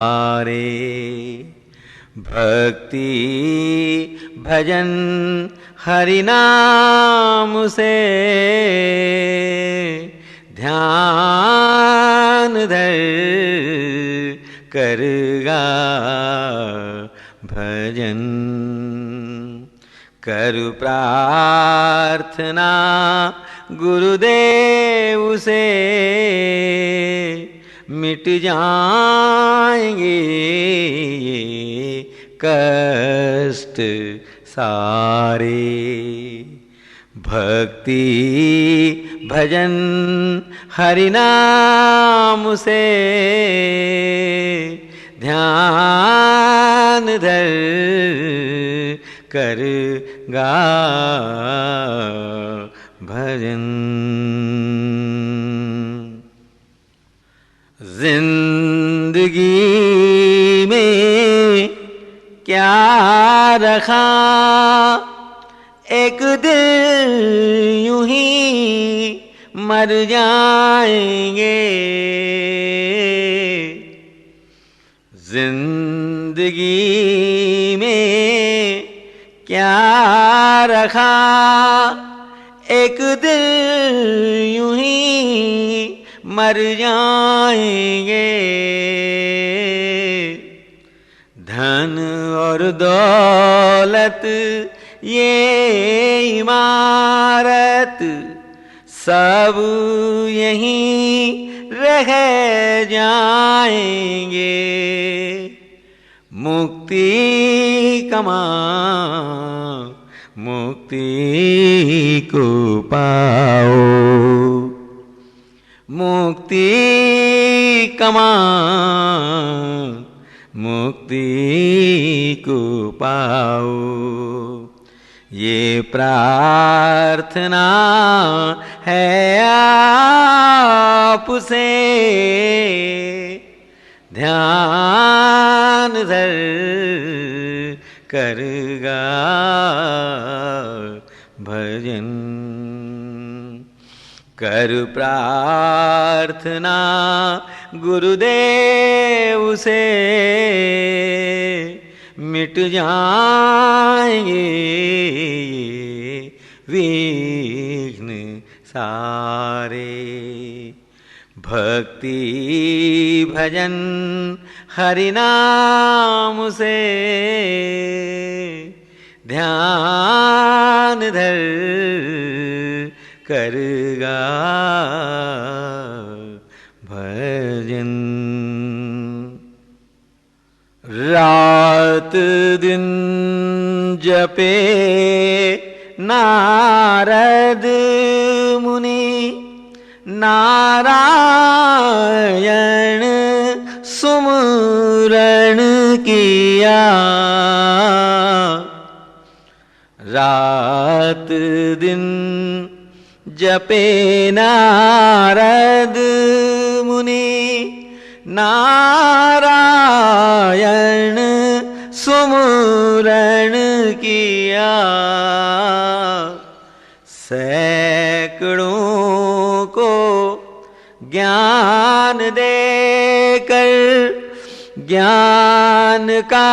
आरे भक्ति भजन हरि नाम से ध्यान धर करगा भजन करु प्रार्थना गुरुदेव से मिट जाएंगे ये कष्ट सारे। भक्ति भजन हरि नाम से ध्यान धर करगा भजन। जिंदगी में क्या रखा, एक दिन यूं ही मर जाएंगे। जिंदगी में क्या रखा, एक दिन यूं ही मर जाएंगे। धन और दौलत ये इमारत सब यहीं रह जाएंगे। मुक्ति कमा मुक्ति को पाओ, मुक्ति कमा मुक्ति को पाओ। ये प्रार्थना है आपसे, ध्यान धर करगा भजन। कर प्रार्थना गुरुदेव से मिट जाएंगे विघ्न सारे। भक्ति भजन हरि नाम से ध्यान धर करगा भजन। रात दिन जपे नारद मुनि, नारायण सुमरन किया। रात दिन जपे नारद मुनि, नारायण सुमरन किया। सैकड़ों को ज्ञान देकर ज्ञान का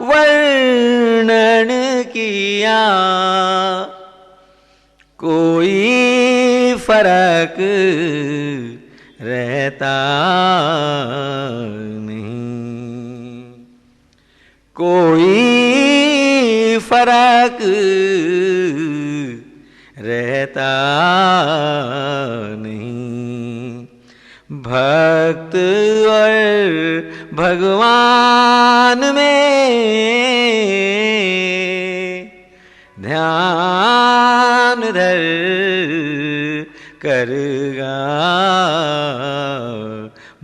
वर्णन किया। कोई फर्क रहता नहीं, कोई फर्क रहता नहीं। भक्त और भगवान में ध्यान धर करगा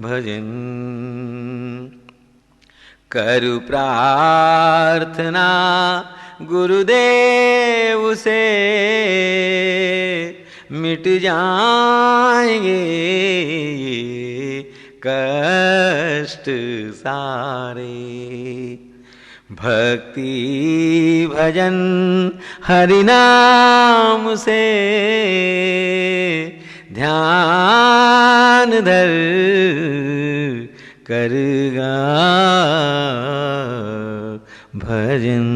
भजन। करु प्रार्थना गुरुदेव से मिट जाएंगे कष्ट सारे। भक्ति भजन हरि नाम से ध्यान धर करेगा भजन।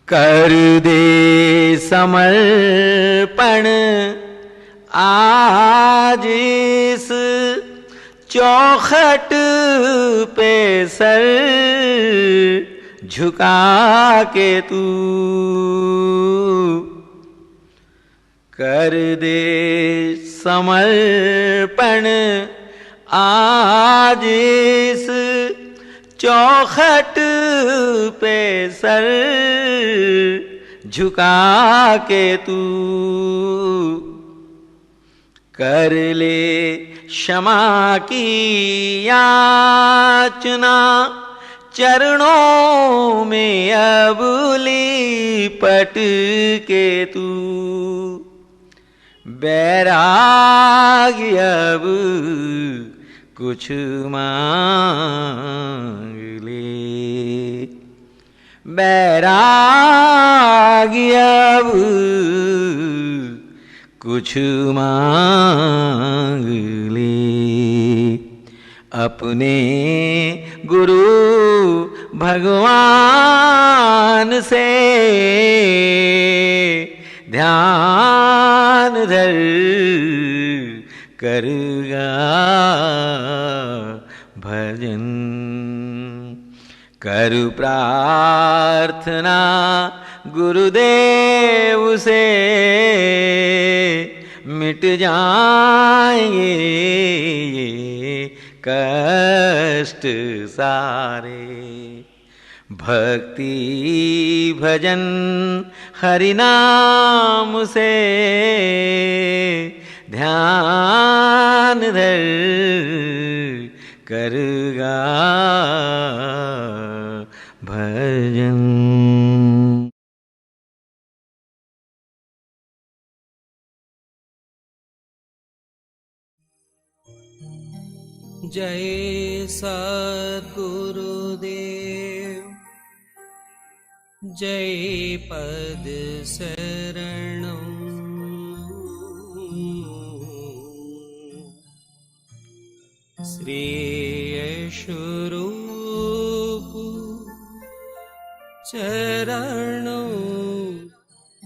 कर दे समर्पण आज इस चौखट पे सर झुका के तू। कर दे समर्पण आज इस चौखट पे सर झुका के तू। कर ले क्षमा की याचना चरणों में अब लिपट के तू। बैरागी अब कुछ मांग ले। बैरागी अब कुछ मांग ले। अपने गुरु भगवान से ध्यान धर करेगा भजन। कर प्रार्थना गुरुदेव से मिट जाएंगे कष्ट सारे। भक्ति भजन हरि नाम से ध्यान धर करेगा भजन। जय सद्गुरुदेव जय पद शरणं। श्रेयस्वरूप चरणं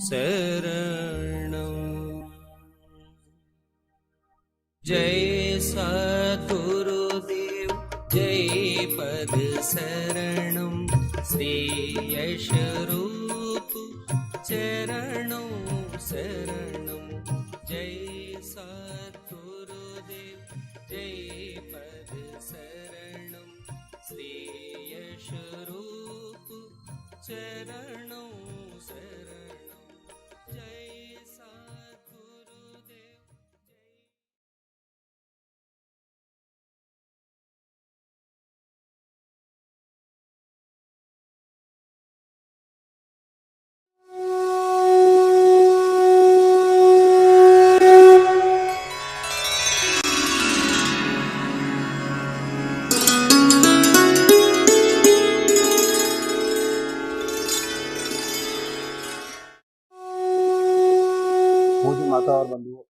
शरणं। जय सद्गुरुदेव जय पद शरणं। श्रेयस्वरूप चरणं शरणं। जय सद्गुरुदेव जय पद शरणं। श्रेयस्वरूप चरणं शरणं। जय सद्गुरुदेव। पूज्य माता और बंधुओं,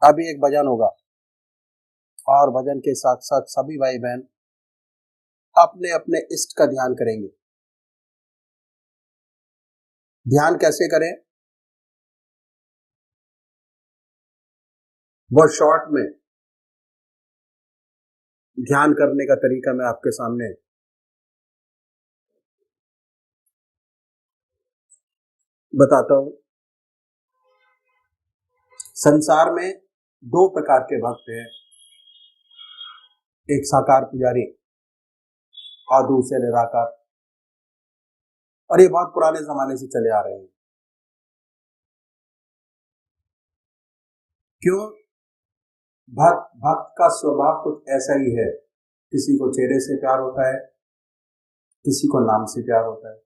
अभी एक भजन होगा और भजन के साथ साथ सभी भाई बहन अपने अपने इष्ट का ध्यान करेंगे। ध्यान कैसे करें, बहुत शॉर्ट में ध्यान करने का तरीका मैं आपके सामने बताता हूं। संसार में दो प्रकार के भक्त हैं, एक साकार पुजारी और दूसरे निराकार, और ये बहुत पुराने जमाने से चले आ रहे हैं। क्यों? भक्त का स्वभाव कुछ ऐसा ही है, किसी को चेहरे से प्यार होता है, किसी को नाम से प्यार होता है।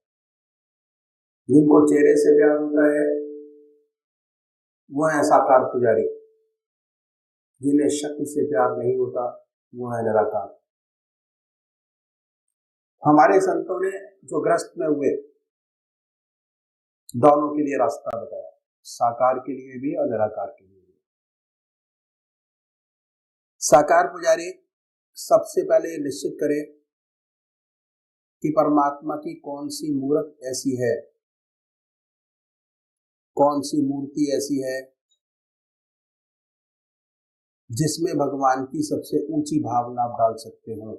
जिनको चेहरे से प्यार होता है वो है साकार पुजारी, जिन्हें शक्ति से प्यार नहीं होता वो है निराकार। हमारे संतों ने जो ग्रस्त में हुए दोनों के लिए रास्ता बताया। साकार के लिए भी और निराकार के लिए भी। साकार पुजारी सबसे पहले निश्चित करें कि परमात्मा की कौन सी मूर्त ऐसी है, कौन सी मूर्ति ऐसी है जिसमें भगवान की सबसे ऊंची भावना आप डाल सकते हो,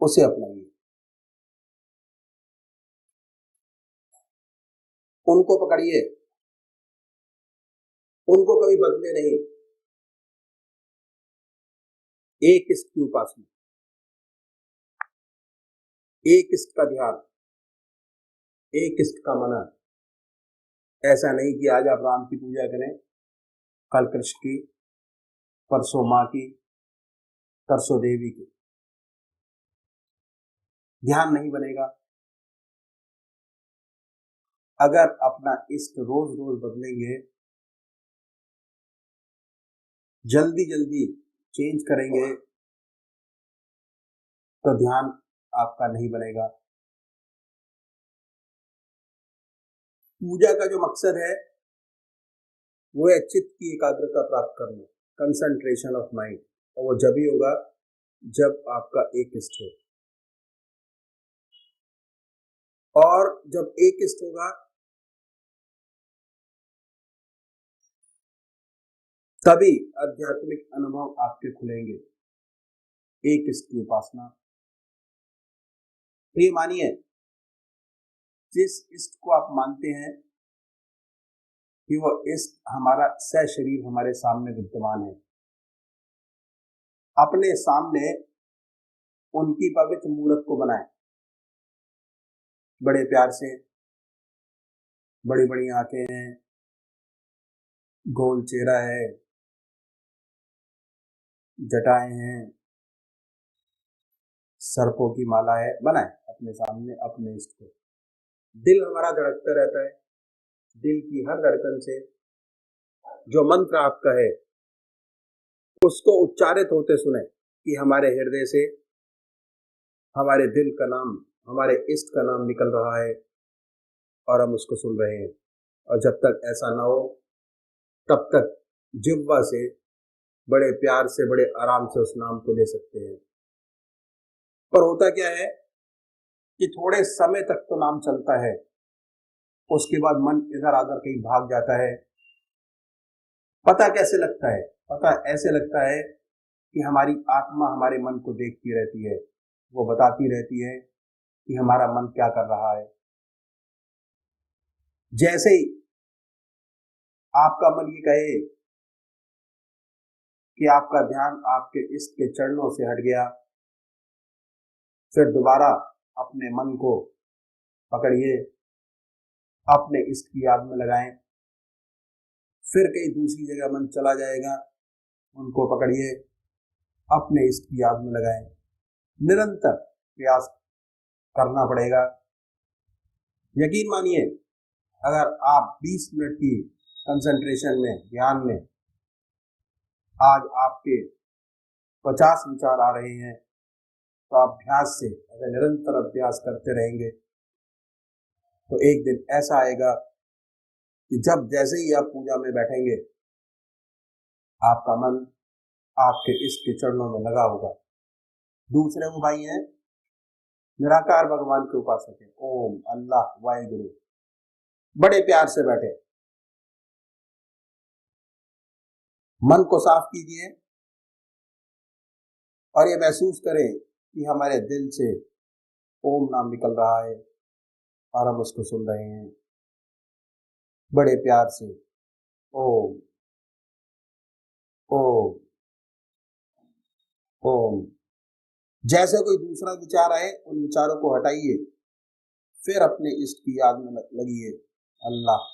उसे अपनाइए। उनको पकड़िए, उनको कभी बदले नहीं। एक इष्ट की उपासना, एक इष्ट का ध्यान, एक इष्ट का मनन। ऐसा नहीं कि आज आप राम की पूजा करें, कल कृष्ण की, परसों माँ की, तरसों देवी की। ध्यान नहीं बनेगा। अगर अपना इष्ट रोज रोज बदलेंगे, जल्दी जल्दी चेंज करेंगे, तो ध्यान आपका नहीं बनेगा। पूजा का जो मकसद है वो है चित्त की एकाग्रता प्राप्त करना, कंसंट्रेशन ऑफ माइंड। और वो जब ही होगा जब आपका एक इष्ट हो। और जब एक इष्ट होगा तभी आध्यात्मिक अनुभव आपके खुलेंगे। एक इष्ट की उपासना। तो ये मानिए, जिस इष्ट को आप मानते हैं कि वो इष्ट हमारा सशरीर हमारे सामने विद्यमान है, अपने सामने उनकी पवित्र मूर्त को बनाएं। बड़े प्यार से, बड़ी बड़ी आंखें हैं, गोल चेहरा है, जटाएं हैं, सर्पों की माला है, बनाएं अपने सामने अपने इष्ट को। दिल हमारा धड़कता रहता है, दिल की हर धड़कन से जो मंत्र आपका है उसको उच्चारित होते सुने कि हमारे हृदय से हमारे दिल का नाम, हमारे इष्ट का नाम निकल रहा है और हम उसको सुन रहे हैं। और जब तक ऐसा ना हो तब तक जिह्वा से बड़े प्यार से, बड़े आराम से उस नाम को ले सकते हैं। पर होता क्या है कि थोड़े समय तक तो नाम चलता है, उसके बाद मन इधर आकर कहीं भाग जाता है। पता कैसे लगता है? पता ऐसे लगता है कि हमारी आत्मा हमारे मन को देखती रहती है, वो बताती रहती है कि हमारा मन क्या कर रहा है। जैसे ही आपका मन ये कहे कि आपका ध्यान आपके इष्ट के चरणों से हट गया, फिर दोबारा अपने मन को पकड़िए, अपने इष्ट की याद में लगाएं। फिर कहीं दूसरी जगह मन चला जाएगा, उनको पकड़िए, अपने इष्ट की याद में लगाएं। निरंतर प्रयास करना पड़ेगा। यकीन मानिए, अगर आप 20 मिनट की कंसंट्रेशन में, ध्यान में आज आपके 50 विचार आ रहे हैं, तो अभ्यास से, अगर निरंतर अभ्यास करते रहेंगे तो एक दिन ऐसा आएगा कि जब जैसे ही आप पूजा में बैठेंगे आपका मन आपके इष्ट के चरणों में लगा होगा। दूसरे वो भाई हैं निराकार भगवान के उपासक है, ओम, अल्लाह, वाहिगुरु, बड़े प्यार से बैठे, मन को साफ कीजिए और ये महसूस करें कि हमारे दिल से ओम नाम निकल रहा है और हम उसको सुन रहे हैं बड़े प्यार से। ओम ओम ओम। जैसे कोई दूसरा विचार आए उन विचारों को हटाइए, फिर अपने इष्ट की याद में लगिए, अल्लाह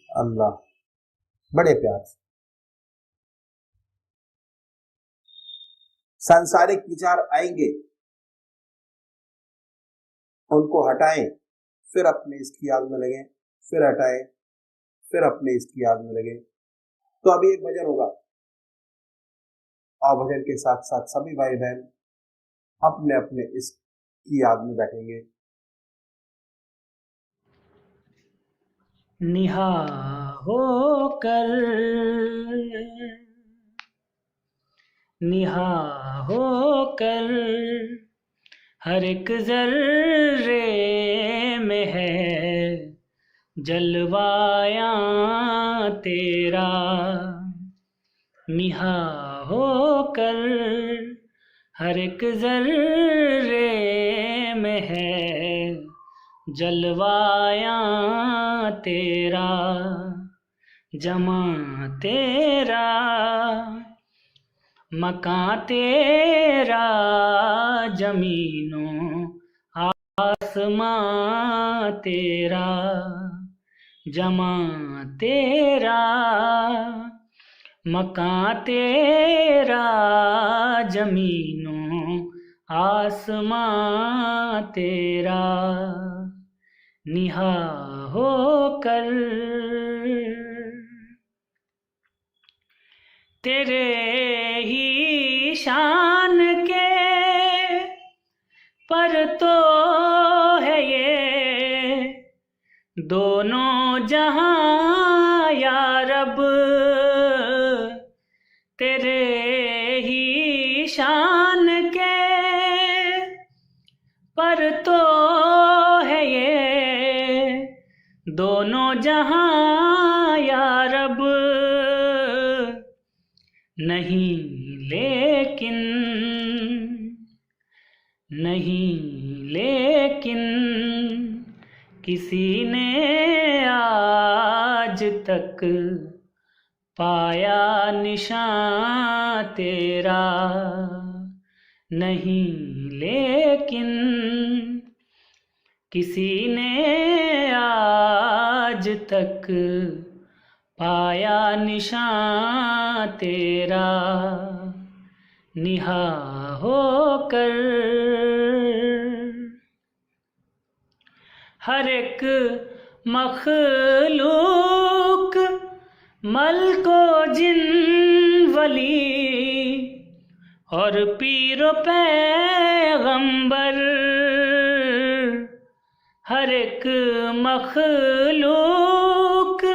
अल्लाह, बड़े प्यार से। सांसारिक विचार आएंगे, उनको हटाएं, फिर अपने इष्ट की याद में लगे, फिर हटाएं, फिर अपने इष्ट की याद में लगे। तो अभी एक भजन होगा और भजन के साथ साथ सभी भाई बहन अपने अपने इष्ट की याद में बैठेंगे। निहा होकर, निहा होकर हर एक जर्रे में है जलवाया तेरा। निहा होकर हर एक जर्रे में है जलवाया तेरा। जमा तेरा, मकान तेरा, जमीनों आसमां तेरा। जमा तेरा, मकान तेरा, जमीनों आसमां तेरा। निहा होकर तेरे ही शान के पर तो है ये दोनों जहां या रब। तेरे ही शान के पर तो है ये दोनों जहां या रब। नहीं लेकिन, नहीं लेकिन किसी ने आज तक पाया निशान तेरा। नहीं लेकिन किसी ने आज तक पाया निशान तेरा। निहा होकर हर एक मखलूक मलको जिन वली और पीरो पैगंबर। हर एक मखलूक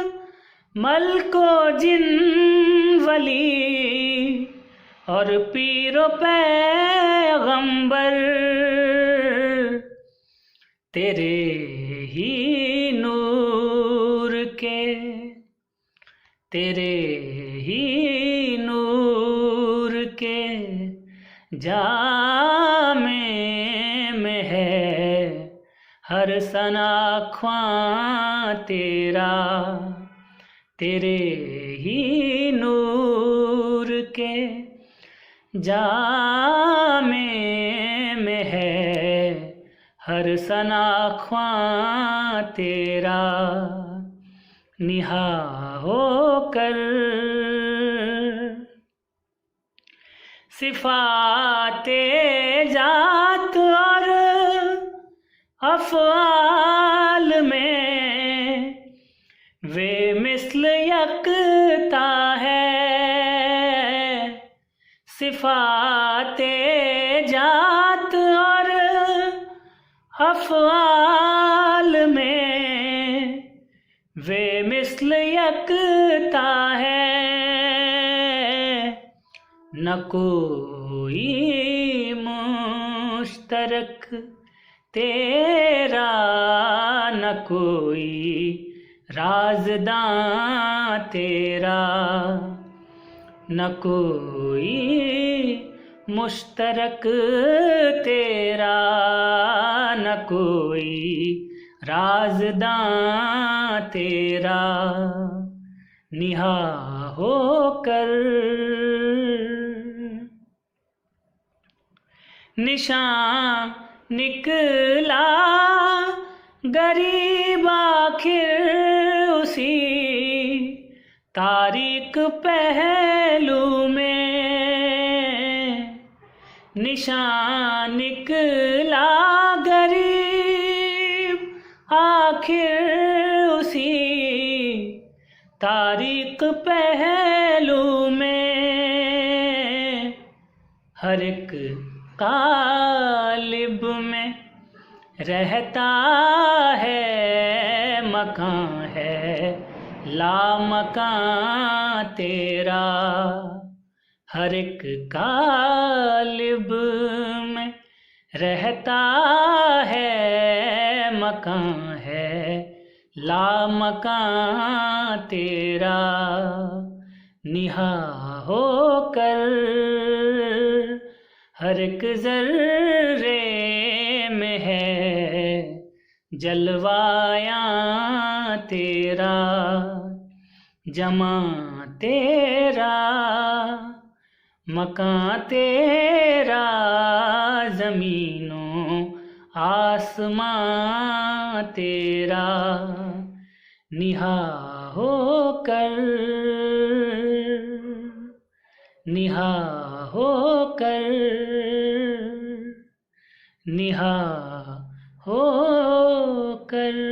मलको जिन वली और पीरो पैगंबर। तेरे ही नूर के, तेरे ही नूर के जामे में है हर सनाख्वां तेरा। तेरे ही नूर के जामे में है हर सनाख्वां तेरा। निहा होकर सिफाते जात और अफ़आल में वे मिस्ल यकता है। सिफाते जात और अफ़आल में वे मिस्ल यकता है। न कोई मुश्तरक तेरा, न कोई राज़दां तेरा। न कोई मुश्तरक तेरा, न कोई राज़दां तेरा। निहा होकर निशान निकला गरीब आखिर उसी तारीक पहलू में। निशान निकला गरीब आखिर उसी तारीक पहलू में। हर एक कालिब में रहता है मकान है लामकां तेरा, हर एक कालिब में रहता है मकान है, लामकां तेरा। निहा होकर हर एक जर्रे में है जलवाया तेरा, जमा तेरा मकां तेरा, जमीनों आसमां तेरा। निहा होकर, निहा होकर, निहा होकर।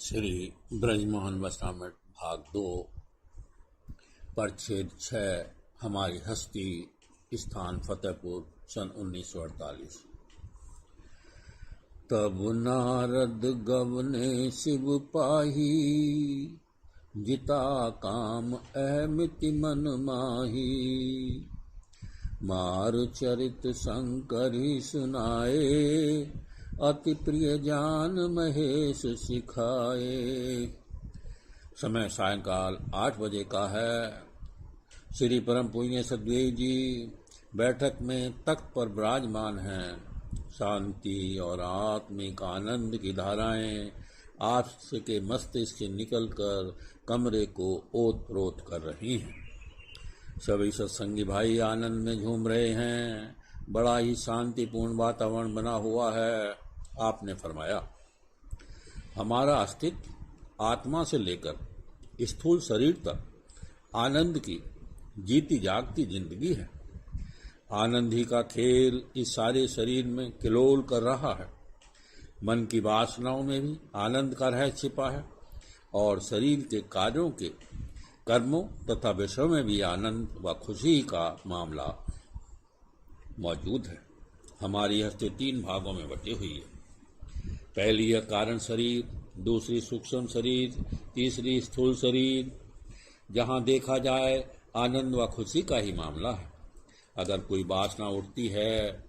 श्री ब्रजमोहन वस्त्रामृत भाग 2 परिच्छेद 6 हमारी हस्ती स्थान फतेहपुर सन 1948। तब नारद गवने शिव पाही, जिता काम अहमिति मन माही। मार चरित शंकरी सुनाए, अति प्रिय जान महेश सिखाए। समय सायंकाल 8 बजे का है। श्री परम पूज्य सद्गुरु जी बैठक में तख्त पर विराजमान हैं। शांति और आत्मिक आनंद की धाराएं आपके मस्तिष्क से निकलकर कमरे को ओत-प्रोत कर रही हैं। सभी सत्संगी भाई आनंद में झूम रहे हैं। बड़ा ही शांतिपूर्ण वातावरण बना हुआ है। आपने फरमाया, हमारा अस्तित्व आत्मा से लेकर स्थूल शरीर तक आनंद की जीती जागती जिंदगी है। आनंद ही का खेल इस सारे शरीर में किलोल कर रहा है। मन की वासनाओं में भी आनंद का रहस्य छिपा है और शरीर के कार्यों के कर्मों तथा विषयों में भी आनंद व खुशी का मामला मौजूद है। हमारी हस्ती 3 भागों में बटी हुई है। पहली है कारण शरीर, दूसरी सूक्ष्म शरीर, तीसरी स्थूल शरीर। जहाँ देखा जाए आनंद व खुशी का ही मामला है। अगर कोई वासना उठती है,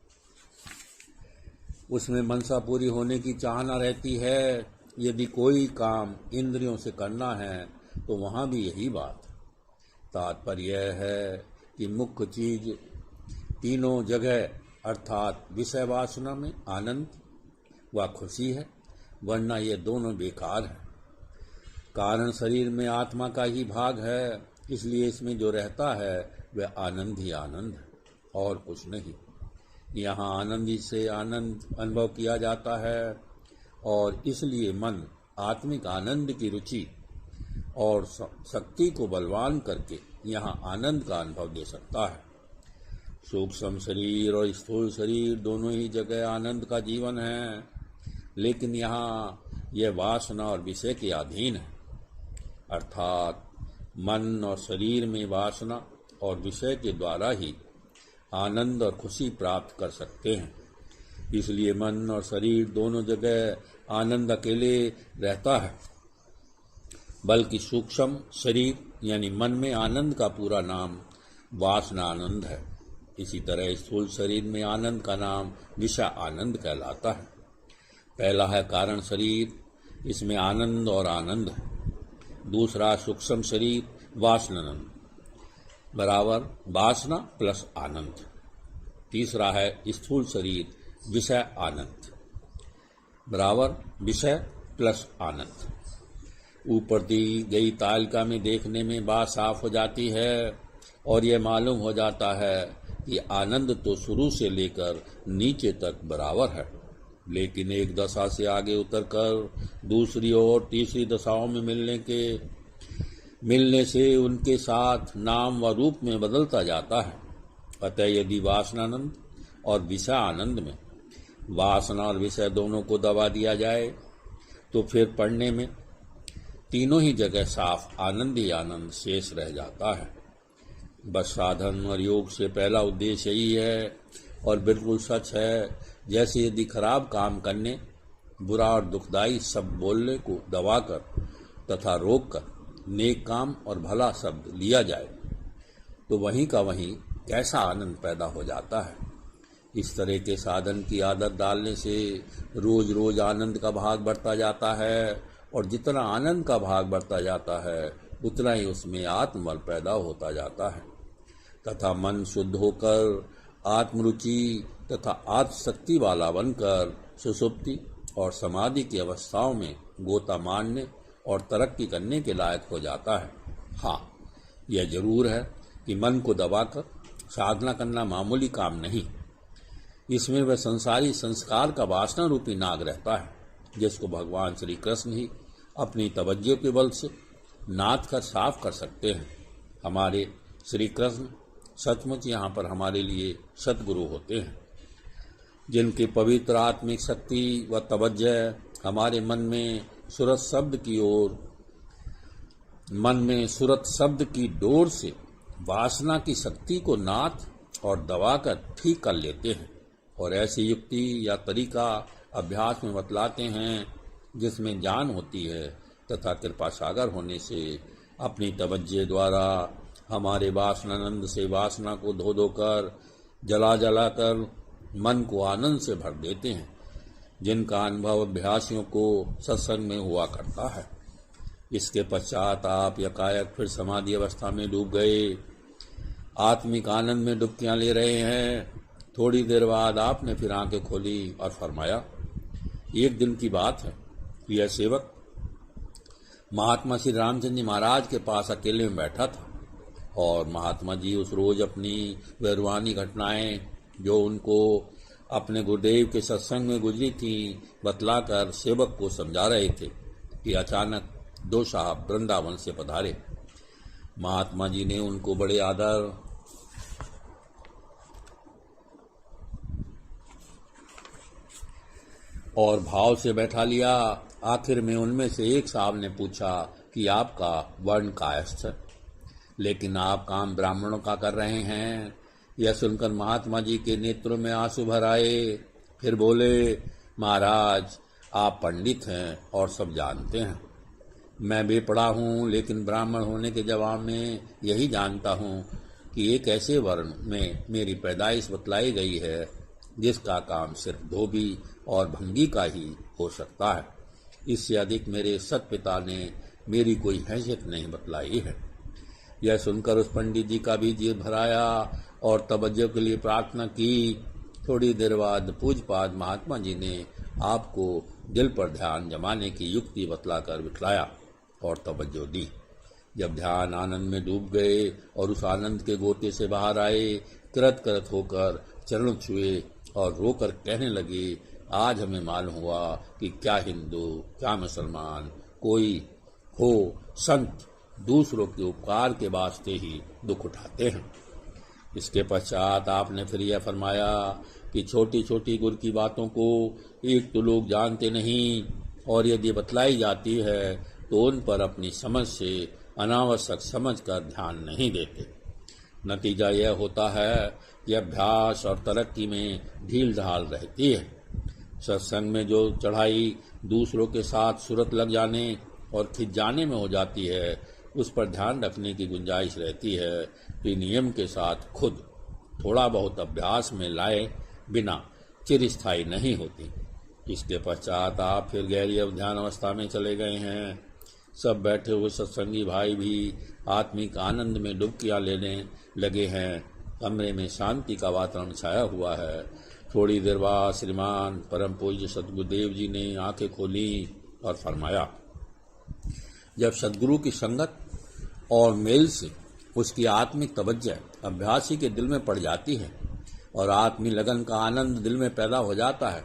उसमें मनसा पूरी होने की चाहना रहती है। यदि कोई काम इंद्रियों से करना है तो वहाँ भी यही बात। तात्पर्य यह है कि मुख्य चीज तीनों जगह अर्थात विषय वासना में आनंद व खुशी है, वरना ये दोनों बेकार है। कारण शरीर में आत्मा का ही भाग है, इसलिए इसमें जो रहता है वह आनंद ही आनंद है और कुछ नहीं। यहाँ आनंद ही से आनंद अनुभव किया जाता है और इसलिए मन आत्मिक आनंद की रुचि और शक्ति को बलवान करके यहाँ आनंद का अनुभव दे सकता है। सूक्ष्म शरीर और स्थूल शरीर दोनों ही जगह आनंद का जीवन है, लेकिन यहाँ यह वासना और विषय के अधीन है। अर्थात मन और शरीर में वासना और विषय के द्वारा ही आनंद और खुशी प्राप्त कर सकते हैं। इसलिए मन और शरीर दोनों जगह आनंद अकेले रहता है, बल्कि सूक्ष्म शरीर यानी मन में आनंद का पूरा नाम वासना आनंद है। इसी तरह स्थूल शरीर में आनंद का नाम विषय आनंद कहलाता है। पहला है कारण शरीर, इसमें आनंद और आनंद है। दूसरा सूक्ष्म शरीर वासनानंद बराबर वासना प्लस आनंद। तीसरा है स्थूल शरीर विषय आनंद बराबर विषय प्लस आनंद। ऊपर दी गई तालिका में देखने में बात साफ हो जाती है और यह मालूम हो जाता है कि आनंद तो शुरू से लेकर नीचे तक बराबर है, लेकिन एक दशा से आगे उतरकर दूसरी और तीसरी दशाओं में मिलने से उनके साथ नाम व रूप में बदलता जाता है। अतः यदि वासनानंद और विषय आनंद में वासना और विषय दोनों को दबा दिया जाए तो फिर पढ़ने में तीनों ही जगह साफ आनंद ही आनंद शेष रह जाता है। बस साधन और योग से पहला उद्देश्य यही है और बिल्कुल सच है। जैसे यदि खराब काम करने, बुरा और दुखदायी शब्द बोलने को दबाकर तथा रोककर नेक काम और भला शब्द लिया जाए तो वहीं का वहीं कैसा आनंद पैदा हो जाता है। इस तरह के साधन की आदत डालने से रोज रोज आनंद का भाग बढ़ता जाता है और जितना आनंद का भाग बढ़ता जाता है उतना ही उसमें आत्मबल पैदा होता जाता है तथा मन शुद्ध होकर आत्मरुचि तथा आत्मशक्ति वाला बनकर सुषुप्ति और समाधि की अवस्थाओं में गोता मारने और तरक्की करने के लायक हो जाता है। हाँ, यह जरूर है कि मन को दबाकर साधना करना मामूली काम नहीं। इसमें वह संसारी संस्कार का वासना रूपी नाग रहता है, जिसको भगवान श्री कृष्ण ही अपनी तवज्जो के बल से नाथ कर साफ कर सकते हैं। हमारे श्री कृष्ण सचमुच यहाँ पर हमारे लिए सतगुरु होते हैं, जिनकी पवित्र आत्मिक शक्ति व तवज्जो हमारे मन में सूरत शब्द की डोर से वासना की शक्ति को नाथ और दबाकर ठीक कर लेते हैं और ऐसी युक्ति या तरीका अभ्यास में बतलाते हैं जिसमें जान होती है तथा कृपा सागर होने से अपनी तवज्जे द्वारा हमारे वासनानंद से वासना को धो धो कर जला जला कर मन को आनंद से भर देते हैं, जिनका अनुभव अभ्यासियों को सत्संग में हुआ करता है। इसके पश्चात आप यकायक फिर समाधि अवस्था में डूब गए, आत्मिक आनंद में डुबकियां ले रहे हैं। थोड़ी देर बाद आपने फिर आंखें खोली और फरमाया, एक दिन की बात है, यह सेवक महात्मा श्री रामचंद्र जी महाराज के पास अकेले में बैठा था और महात्मा जी उस रोज अपनी वह रूहानी घटनाएं जो उनको अपने गुरुदेव के सत्संग में गुजरी थी बतलाकर सेवक को समझा रहे थे कि अचानक दो साहब वृंदावन से पधारे। महात्मा जी ने उनको बड़े आदर और भाव से बैठा लिया। आखिर में उनमें से एक साहब ने पूछा कि आपका वर्ण कायस्थ है, लेकिन आप काम ब्राह्मणों का कर रहे हैं। यह सुनकर महात्मा जी के नेत्रों में आंसू भर आए। फिर बोले, महाराज आप पंडित हैं और सब जानते हैं, मैं बेपड़ा हूँ, लेकिन ब्राह्मण होने के जवाब में यही जानता हूँ कि एक ऐसे वर्ण में मेरी पैदाइश बतलाई गई है जिसका काम सिर्फ धोबी और भंगी का ही हो सकता है। इससे अधिक मेरे सतपिता ने मेरी कोई हैसियत नहीं बतलाई है। यह सुनकर उस पंडित जी का भी जी भराया और तवज्जो के लिए प्रार्थना की। थोड़ी देर बाद पूज्यपाद महात्मा जी ने आपको दिल पर ध्यान जमाने की युक्ति बतलाकर बिठलाया और तवज्जो दी। जब ध्यान आनंद में डूब गए और उस आनंद के गोते से बाहर आए, कृत कृत होकर चरण छुए और रोकर कहने लगे, आज हमें मालूम हुआ कि क्या हिंदू क्या मुसलमान कोई हो, संत दूसरों के उपकार के वास्ते ही दुख उठाते हैं। इसके पश्चात आपने फिर यह फरमाया कि छोटी छोटी गुर की बातों को एक तो लोग जानते नहीं और यदि बतलाई जाती है तो उन पर अपनी समझ से अनावश्यक समझ कर ध्यान नहीं देते। नतीजा यह होता है कि अभ्यास और तरक्की में ढील ढाल रहती है। सत्संग में जो चढ़ाई दूसरों के साथ सूरत लग जाने और खिंच जाने में हो जाती है, उस पर ध्यान रखने की गुंजाइश रहती है कि नियम के साथ खुद थोड़ा बहुत अभ्यास में लाए बिना चिरस्थायी नहीं होती। इसके पश्चात आप फिर गहरी ध्यान अवस्था में चले गए हैं। सब बैठे हुए सत्संगी भाई भी आत्मिक आनंद में डुबकियां लेने लगे हैं। कमरे में शांति का वातावरण छाया हुआ है। थोड़ी देर बाद श्रीमान परम पूज्य सतगुरुदेव जी ने आंखें खोली और फरमाया, जब सदगुरु की संगत और मेल से उसकी आत्मिक तवज्जो अभ्यासी के दिल में पड़ जाती है और आत्मी लगन का आनंद दिल में पैदा हो जाता है,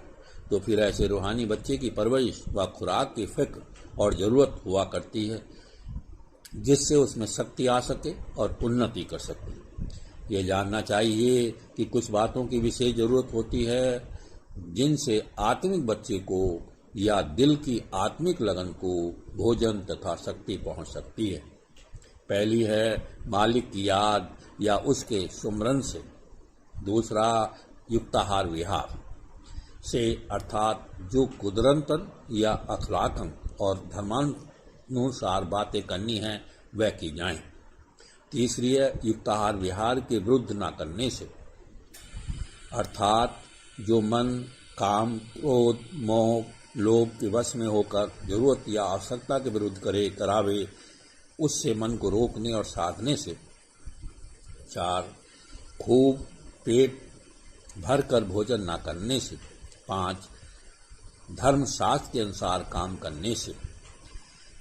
तो फिर ऐसे रूहानी बच्चे की परवरिश व खुराक की फिक्र और ज़रूरत हुआ करती है जिससे उसमें शक्ति आ सके और उन्नति कर सके। ये जानना चाहिए कि कुछ बातों की विशेष ज़रूरत होती है जिनसे आत्मिक बच्चे को या दिल की आत्मिक लगन को भोजन तथा शक्ति पहुंच सकती है। पहली है मालिक की याद या उसके सुमरन से। दूसरा युक्ताहार विहार से, अर्थात जो कुदरतन या अखलाकन और धर्मानुसार बातें करनी हैं वह की जाएं। तीसरी है युक्ताहार विहार के विरुद्ध न करने से, अर्थात जो मन काम क्रोध मोह लोभ के वश में होकर जरूरत या आवश्यकता के विरुद्ध करावे, उससे मन को रोकने और साधने से। 4 खूब पेट भर कर भोजन न करने से। 5 धर्मशास्त्र के अनुसार काम करने से।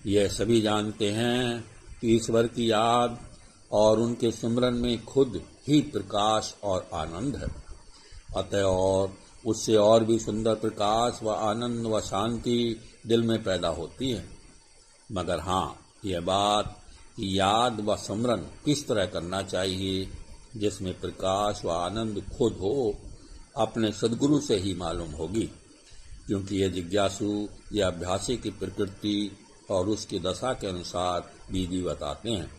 यह सभी जानते हैं कि ईश्वर की याद और उनके सिमरन में खुद ही प्रकाश और आनंद है। अतः और उससे और भी सुंदर प्रकाश व आनंद व शांति दिल में पैदा होती है। मगर हाँ, यह बात कि याद व सिमरन किस तरह करना चाहिए जिसमें प्रकाश व आनंद खुद हो, अपने सद्गुरु से ही मालूम होगी। क्योंकि ये जिज्ञासु या अभ्यासी की प्रकृति और उसकी दशा के अनुसार विधि बताते हैं,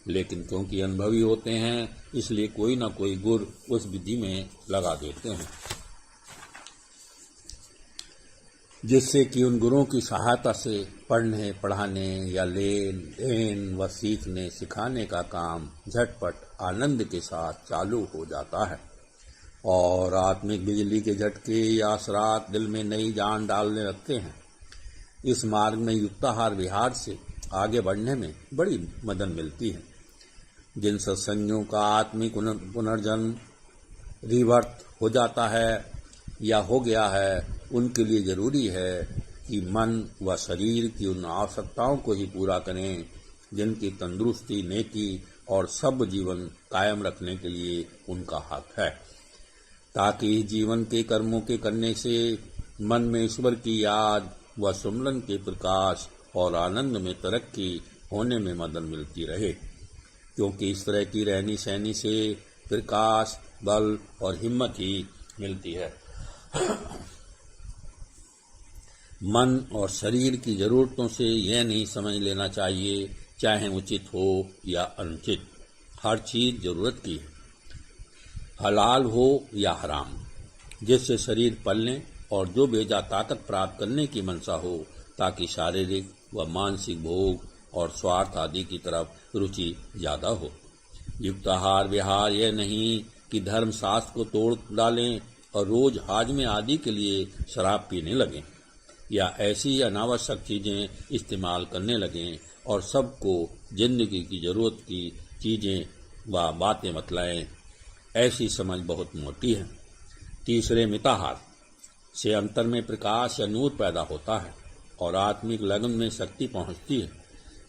लेकिन क्योंकि अनुभवी होते हैं इसलिए कोई न कोई गुर उस विधि में लगा देते हैं, जिससे कि उन गुरुओं की सहायता से पढ़ने पढ़ाने या लेन देन व सीखने सिखाने का काम झटपट आनंद के साथ चालू हो जाता है और आत्मिक बिजली के झटके या असरात दिल में नई जान डालने लगते हैं। इस मार्ग में युक्ताहार विहार से आगे बढ़ने में बड़ी मदद मिलती है। जिन सत्संगों का आत्मिक पुनर्जन्म रिवर्त हो जाता है या हो गया है, उनके लिए जरूरी है कि मन व शरीर की उन आवश्यकताओं को ही पूरा करें जिनकी तंदुरुस्ती, नेकी और सब जीवन कायम रखने के लिए उनका हक है, ताकि जीवन के कर्मों के करने से मन में ईश्वर की याद व सुमरन के प्रकाश और आनंद में तरक्की होने में मदद मिलती रहे। क्योंकि इस तरह की रहनी सहनी से प्रकाश, बल और हिम्मत ही मिलती है। मन और शरीर की जरूरतों से यह नहीं समझ लेना चाहिए चाहे उचित हो या अनुचित, हर चीज जरूरत की है, हलाल हो या हराम, जिससे शरीर पलने और जो बेजा ताकत प्राप्त करने की मंशा हो, ताकि शारीरिक व मानसिक भोग और स्वार्थ आदि की तरफ रुचि ज्यादा हो। युक्ताहार विहार यह नहीं कि धर्म शास्त्र को तोड़ डालें और रोज हाजमे आदि के लिए शराब पीने लगें या ऐसी अनावश्यक चीजें इस्तेमाल करने लगें और सबको जिंदगी की जरूरत की चीजें व बातें बतलाएं। ऐसी समझ बहुत मोटी है। तीसरे मिताहार से अंतर में प्रकाश या नूर पैदा होता है और आत्मिक लगन में शक्ति पहुंचती है,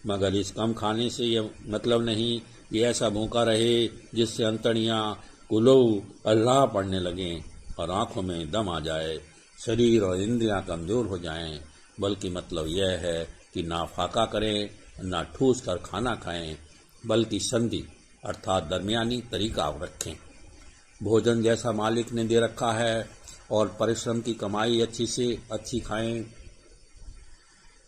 मगर इस कम खाने से यह मतलब नहीं कि ऐसा भूखा रहे जिससे अंतड़ियां कुलो अल्लाह पड़ने लगें और आंखों में दम आ जाए, शरीर और इंद्रियां कमजोर हो जाएं, बल्कि मतलब यह है कि ना फाका करें ना ठूस कर खाना खाएं, बल्कि संधि अर्थात दरमियानी तरीका रखें। भोजन जैसा मालिक ने दे रखा है और परिश्रम की कमाई अच्छी से अच्छी खाएं,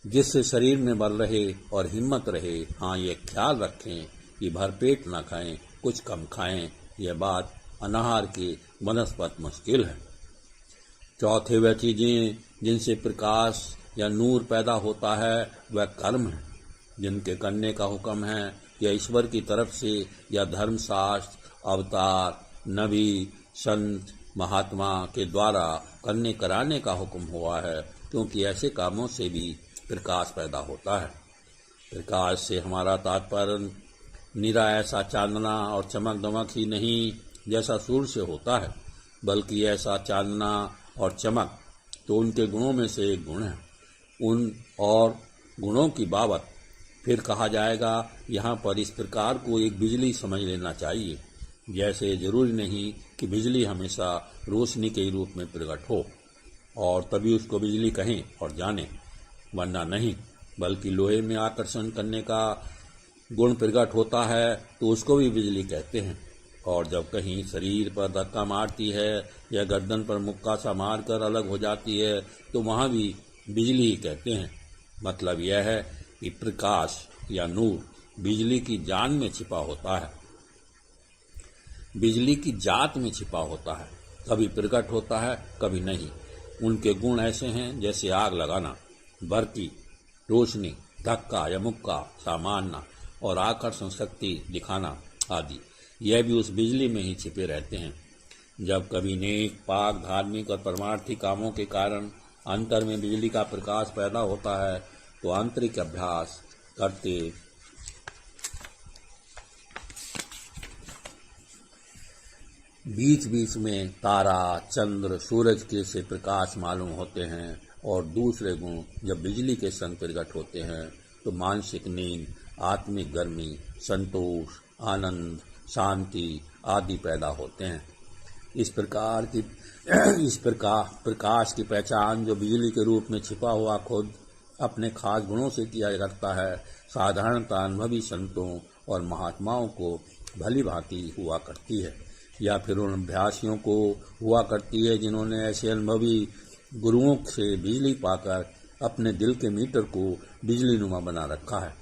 जिससे शरीर में बल रहे और हिम्मत रहे। हाँ, ये ख्याल रखें कि भरपेट न खाएं, कुछ कम खाएं। यह बात अनाहार की बनस्पत मुश्किल है। चौथे वह चीजें जिनसे प्रकाश या नूर पैदा होता है वह कर्म है, जिनके करने का हुक्म है या ईश्वर की तरफ से या धर्मशास्त्र, अवतार, नबी, संत, महात्मा के द्वारा करने कराने का हुक्म हुआ है, क्योंकि ऐसे कामों से भी प्रकाश पैदा होता है। प्रकाश से हमारा तात्पर्य निरा ऐसा चांदना और चमक दमक ही नहीं जैसा सूर्य से होता है, बल्कि ऐसा चांदना और चमक तो उनके गुणों में से एक गुण है। उन और गुणों की बाबत फिर कहा जाएगा। यहाँ पर इस प्रकार को एक बिजली समझ लेना चाहिए। जैसे जरूरी नहीं कि बिजली हमेशा रोशनी के रूप में प्रकट हो और तभी उसको बिजली कहें और जानें, वरना नहीं, बल्कि लोहे में आकर्षण करने का गुण प्रकट होता है तो उसको भी बिजली कहते हैं। और जब कहीं शरीर पर धक्का मारती है या गर्दन पर मुक्का सा मारकर अलग हो जाती है तो वहाँ भी बिजली ही कहते हैं। मतलब यह है कि प्रकाश या नूर बिजली की जान में छिपा होता है, बिजली की जात में छिपा होता है, कभी प्रकट होता है कभी नहीं। उनके गुण ऐसे हैं जैसे आग लगाना, बरकी, रोशनी, धक्का या मुक्का सा मारना और आकर्षण शक्ति दिखाना आदि। यह भी उस बिजली में ही छिपे रहते हैं। जब कभी नेक, पाक, धार्मिक और परमार्थी कामों के कारण अंतर में बिजली का प्रकाश पैदा होता है तो आंतरिक अभ्यास करते बीच बीच में तारा, चंद्र, सूरज के से प्रकाश मालूम होते हैं। और दूसरे गुण जब बिजली के संग प्रकट होते हैं तो मानसिक नींद, आत्मिक गर्मी, संतोष, आनंद, शांति आदि पैदा होते हैं। इस प्रकाश की पहचान जो बिजली के रूप में छिपा हुआ खुद अपने खास गुणों से किया करता है, साधारणतः अनुभवी संतों और महात्माओं को भली भांति हुआ करती है, या फिर उन अभ्यासियों को हुआ करती है जिन्होंने ऐसे अनुभवी गुरुओं से बिजली पाकर अपने दिल के मीटर को बिजली नुमा बना रखा है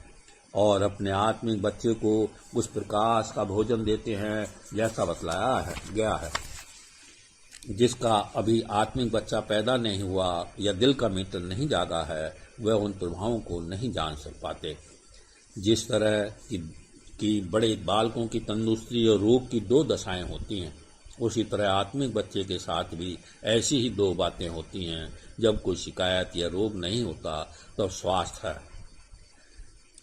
और अपने आत्मिक बच्चे को उस प्रकाश का भोजन देते हैं जैसा बतलाया गया है। जिसका अभी आत्मिक बच्चा पैदा नहीं हुआ या दिल का मीटर नहीं जागा है, वह उन प्रभावों को नहीं जान सक पाते। जिस तरह की बड़े बालकों की तंदुरुस्ती और रोग की दो दशाएं होती हैं, उसी तरह आत्मिक बच्चे के साथ भी ऐसी ही दो बातें होती हैं। जब कोई शिकायत या रोग नहीं होता तब स्वास्थ्य है,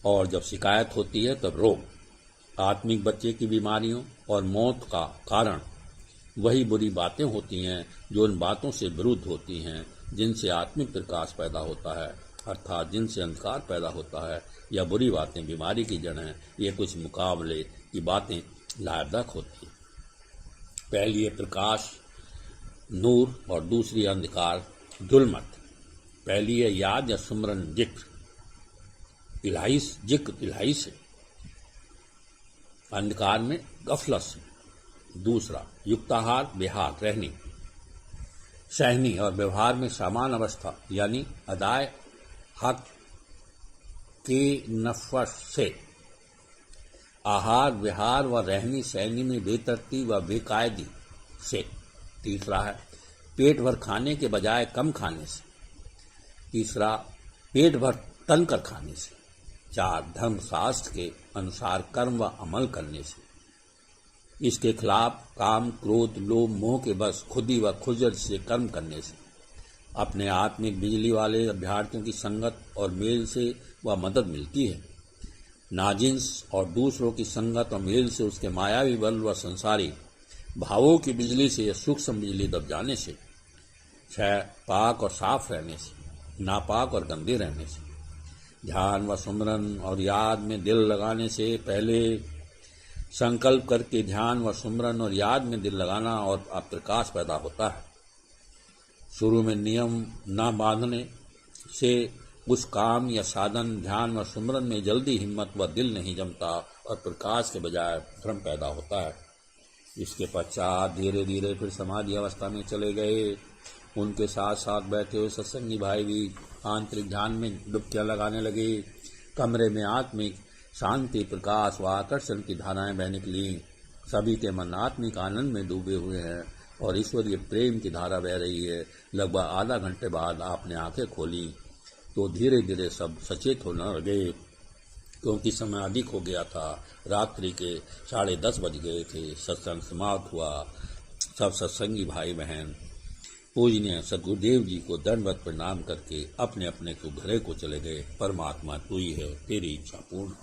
और जब शिकायत होती है तब रोग। आत्मिक बच्चे की बीमारियों और मौत का कारण वही बुरी बातें होती हैं जो उन बातों से विरुद्ध होती हैं जिनसे आत्मिक प्रकाश पैदा होता है, अर्थात जिनसे अंधकार पैदा होता है। या बुरी बातें बीमारी की जड़ हैं। ये कुछ मुकाबले की बातें लाभदायक होती हैं। पहली है प्रकाश, नूर, और दूसरी अंधकार, जुल्मत। पहली है याद या सुमरन, जिक्र इलाही से, अंधकार में गफलत से। दूसरा युक्ताहार, विहार, रहनी, सहनी और व्यवहार में समान अवस्था यानी अदाय हक के नफस से। आहार, विहार व रहनी सहनी में बेतरतीब व बेकायदी से। तीसरा है पेट भर खाने के बजाय कम खाने से। तीसरा पेट भर तन कर खाने से। चार धर्मशास्त्र के अनुसार कर्म व अमल करने से। इसके खिलाफ काम, क्रोध, लोभ, मोह के बस खुदी व खुजल से कर्म करने से। अपने आत्मिक बिजली वाले अभ्यर्थियों की संगत और मेल से वह मदद मिलती है। नाजिन्स और दूसरों की संगत और मेल से उसके मायावी बल व संसारी भावों की बिजली से या सूक्ष्म बिजली दब जाने से। छह पाक और साफ रहने से, नापाक और गंदे रहने से। ध्यान व सुमरन और याद में दिल लगाने से। पहले संकल्प करके ध्यान व सुमरन और याद में दिल लगाना और प्रकाश पैदा होता है। शुरू में नियम न बांधने से उस काम या साधन ध्यान व सुमरन में जल्दी हिम्मत व दिल नहीं जमता और प्रकाश के बजाय भ्रम पैदा होता है। इसके पश्चात धीरे धीरे फिर समाधि अवस्था में चले गए। उनके साथ साथ बैठे हुए सत्संगी भाई भी आंतरिक ध्यान में डुबकियां लगाने लगे। कमरे में आत्मिक शांति, प्रकाश व आकर्षण की धाराएं बहने लगी। सभी के मन आत्मिक आनंद में डूबे हुए हैं और ईश्वरीय प्रेम की धारा बह रही है। लगभग आधा घंटे बाद आपने आंखें खोली तो धीरे धीरे सब सचेत होने लगे, क्योंकि समय अधिक हो गया था। रात्रि के 10:30 बज गए थे। सत्संग समाप्त हुआ। सब सत्संगी भाई बहन पूजनीय सदगुरुदेव जी को दंडवत प्रणाम करके अपने अपने को घरे को चले गए। परमात्मा तू ही है, तेरी इच्छा पूर्ण।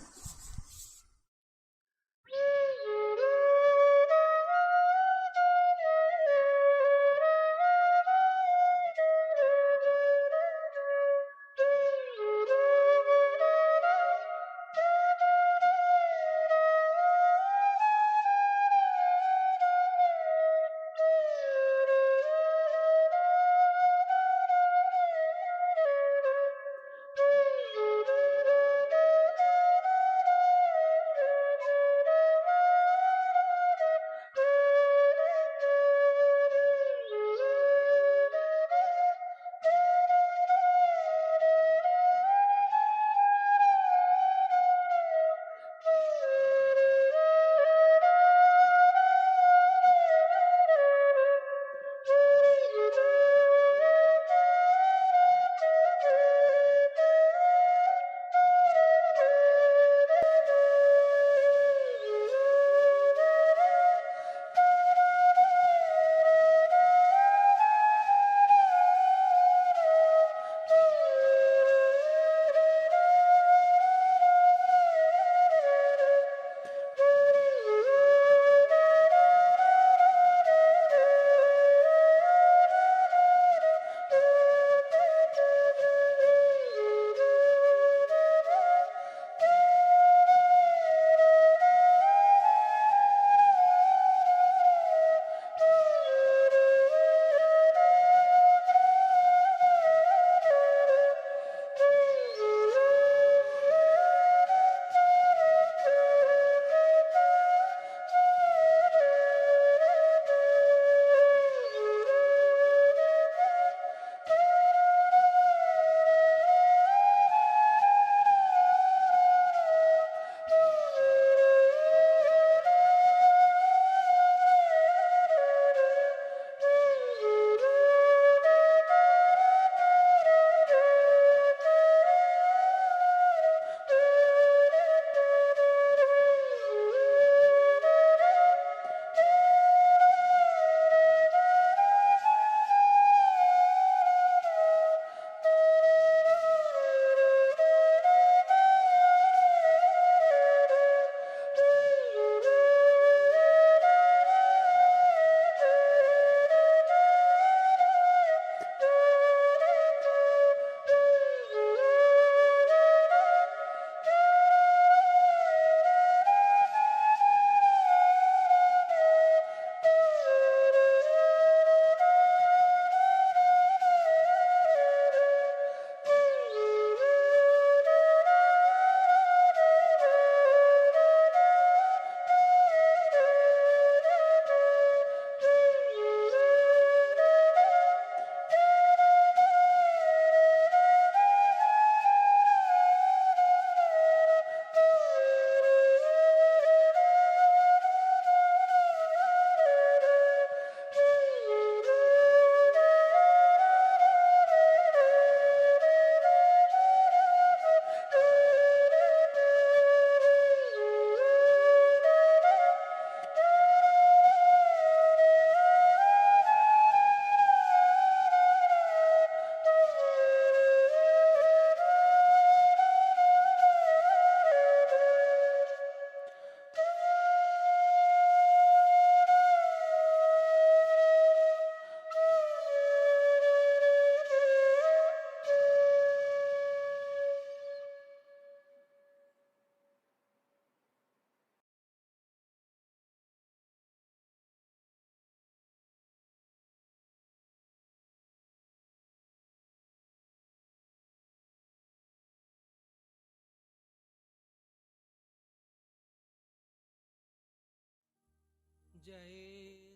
जय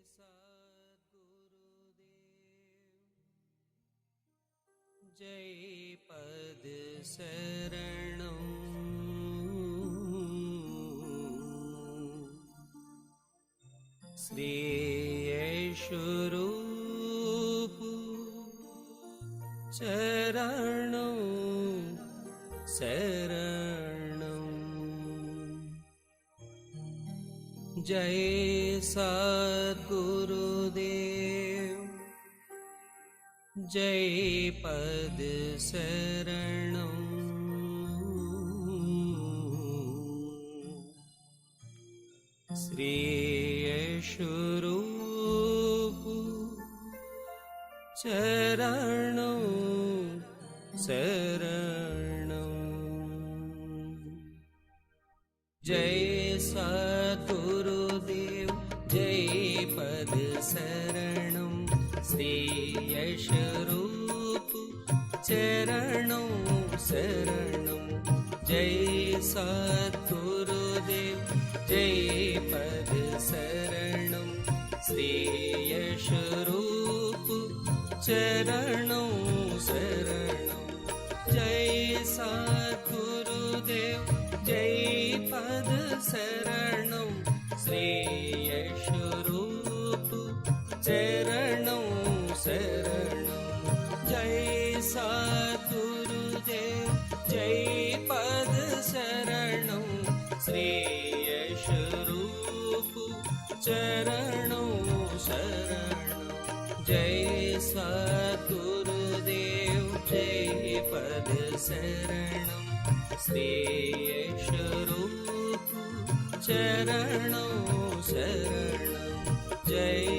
सद्गुरुदेव जय पद शरणं श्री यशोरूप चरणं शरणं जय सद्गुरुदेव जय पद शरणं श्री यशोरूप चरणं शरणं जय सद्गुरुदेव जय पद शरणं श्री यशोरूप चरणं शरणं जय सद्गुरुदेव जय पद शरणं श्री यशोरूप चरणं शरणं जय सद्गुरुदेव जय पद शरणं श्री यशोरूप चरणं शरणं जय सद्गुरुदेव जय पद शरणं श्री यशोरूप चरणं शरणं जय सद्गुरुदेव जय पद शरणं श्री यशोरूप चरणं शरणं जय सद्गुरुदेव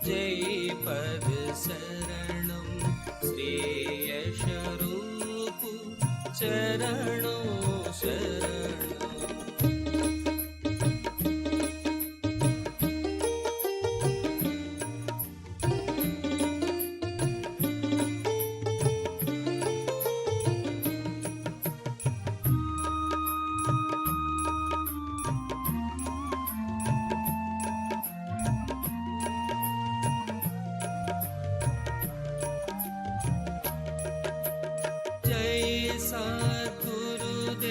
जय पद शरणं श्री यशोरूप चरणं शरणं सद्गुरुदेव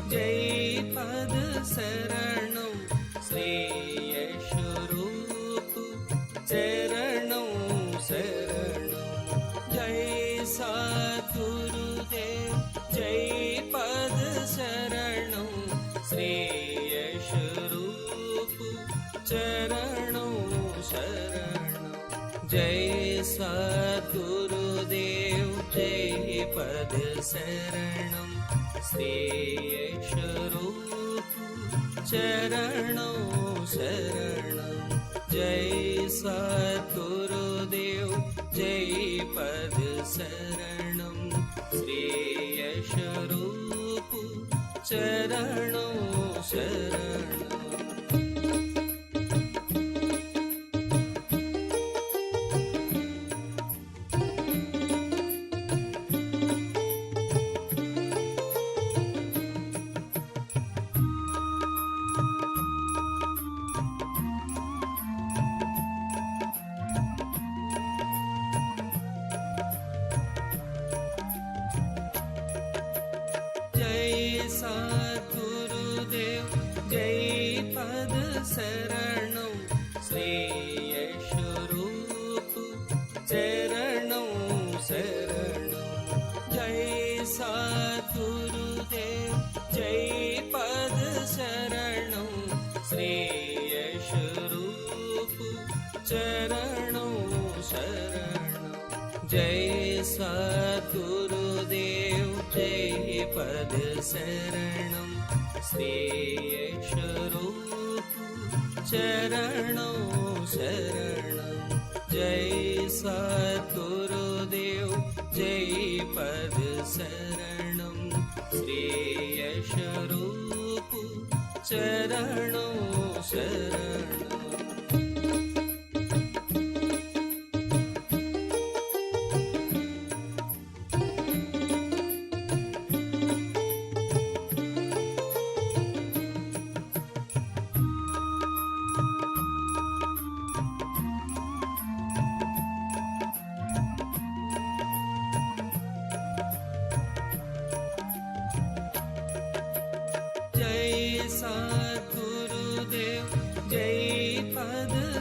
जय पद शरणं श्री यशोरूप चरणं शरणं जय सद्गुरुदेव जय पद शरणं श्री यशोरूप चरणं शरणं जय सद्गुरुदेव जय पद शरणं श्री यशोरूप चरणं शरणं जय सद्गुरुदेव जय पद शरणं श्री यशोरूप चरणं शरणं सद्गुरुदेव जय पद शरणं श्री यशोरूप चरणं शरणं जय सद्गुरुदेव जय पद शरणं श्री यशोरूप चरणं शरणं जय सद्गुरुदेव जय पद शरणं श्री यशोरूप चरणं शरणं जय सद्गुरुदेव जय पद शरणं श्री यशोरूप चरणं शरणं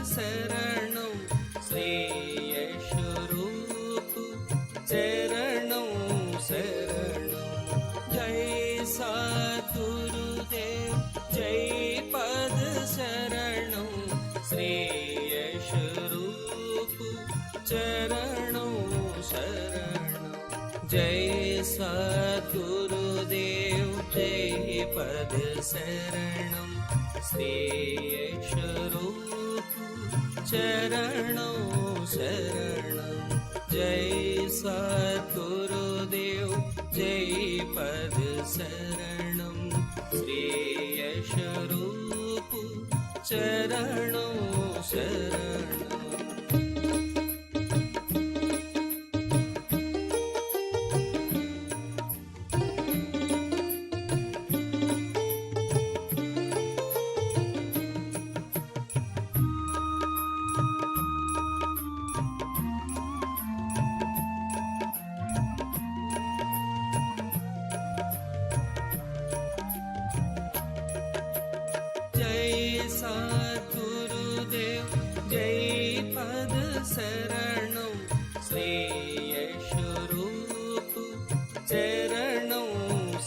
शरणं श्रेयस्वरूप चरणं शरणं जय सद्गुरुदेव जय पद शरणं श्रेयस्वरूप चरणं शरणं जय सद्गुरुदेव जय पद शरणं श्रेयस्वरूप चरणं शरणं जय सद्गुरुदेव जय पद शरणं श्रेयस्वरूप चरणं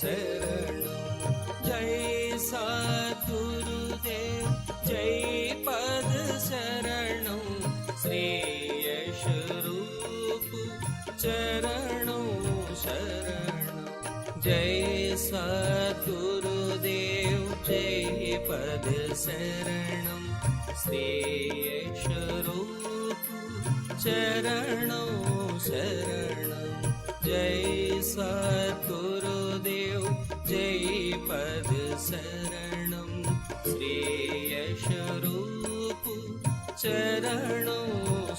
शरणं जय सद्गुरुदेव जय पद शरणं श्रेयस्वरूप चरणं शरणं जय सद्गुरुदेव जय पद शरणं श्रेयस्वरूप चरणं शरणं जय सद्गुरुदेव जय पद शरणं श्रेयस्वरूप चरणं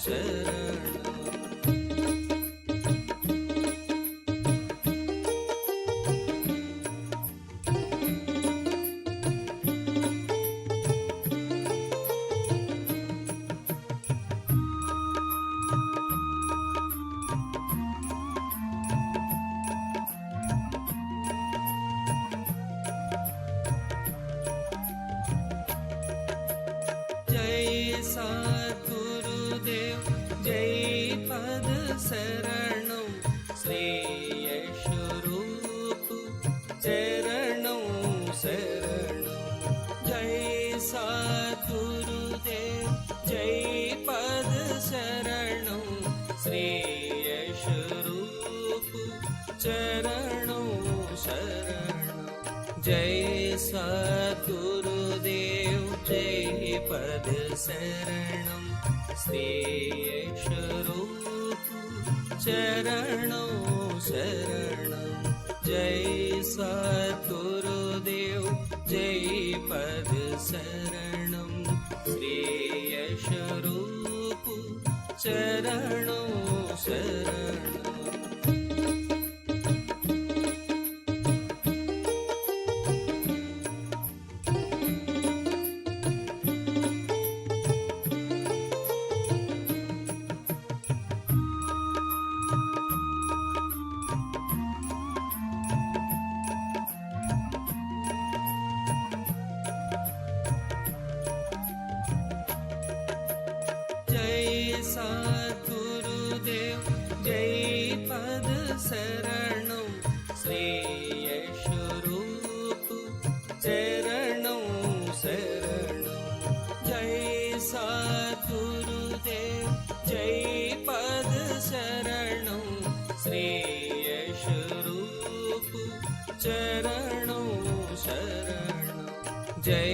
शरणं जय सद्गुरुदेव जय पद शरणं श्रेयस्वरूप चरणं शरणं जय सद्गुरुदेव जय पद शरणं श्रेयस्वरूप चरणं शरणं जय सद्गुरुदेव जय पद शरणं श्रेयस्वरूप चरणं शरणं जय सद्गुरुदेव जय पद शरणं श्रेयस्वरूप चरणं शरणं जय सद्गुरुदेव जय पद शरणं श्रेयस्वरूप चरणं शरणं जय सद्गुरुदेव जय पद शरणं श्रेयस्वरूप चरणं शरणं जय सद्गुरुदेव जय पद शरणं श्रेयस्वरूप चरणं शरणं जय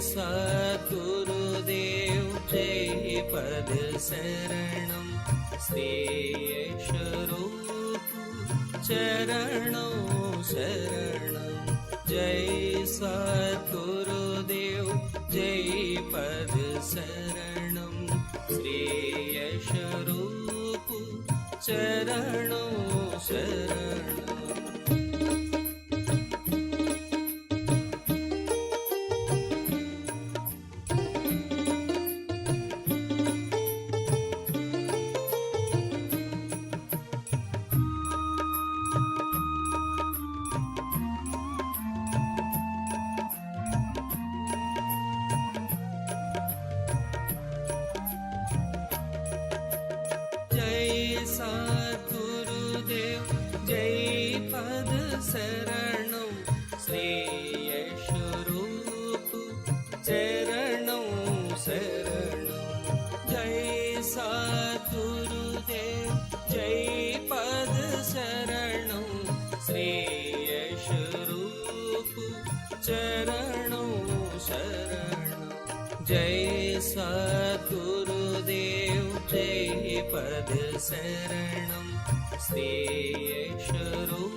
सद्गुरुदेव जय पद शरणं श्रेयस्वरूप चरणं शरणं जय सद्गुरुदेव जय पद शरणं श्रेयस्वरूप चरणं शरणं सद्गुरुदेव जय पद शरणं श्रेयस्वरूप चरणं शरणं जय सद्गुरुदेव जय पद शरणं श्रेयस्वरूप